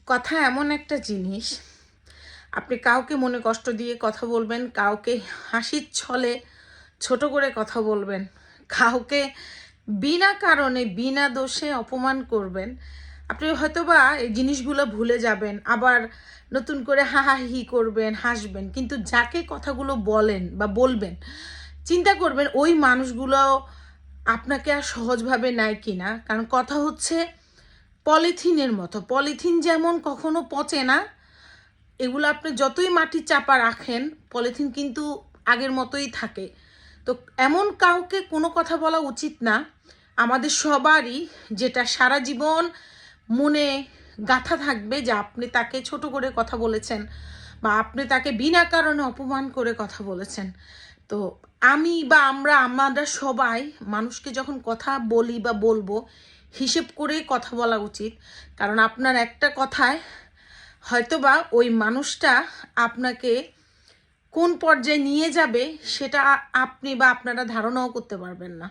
কথা এমন একটা জিনিস, আপনি কাউকে মনে কষ্ট দিয়ে কথা বলবেন, কাউকে হাসির ছলে ছোট করে কথা বলবেন, কাউকে বিনা কারণে বিনা দোষে অপমান করবেন। আপনি হয়তোবা এই জিনিসগুলো ভুলে যাবেন, আবার নতুন করে হাহাহি করবেন, হাসবেন, কিন্তু যাকে কথাগুলো বলেন বা বলবেন চিন্তা করবেন ওই মানুষগুলো আপনাকে আর সহজভাবে নেয় কিনা। কারণ কথা হচ্ছে পলিথিনের মতো, পলিথিন যেমন কখনো পচে না, এগুলো আপনি যতই মাটি চাপা রাখেন পলিথিন কিন্তু আগের মতোই থাকে। তো এমন কাউকে কোনো কথা বলা উচিত না আমাদের সবারই, যেটা সারা জীবন মনে গাঁথা থাকবে যে আপনি তাকে ছোট করে কথা বলেছেন বা আপনি তাকে বিনা কারণে অপমান করে কথা বলেছেন। তো আমি বা আমরা সবাই মানুষকে যখন কথা বলি বা বলবো হিসেব করেই কথা বলা উচিত। কারণ আপনার একটা কথায় হয়তোবা ওই মানুষটা আপনাকে কোন পর্যায়ে নিয়ে যাবে সেটা আপনি বা আপনারা ধারণাও করতে পারবেন না।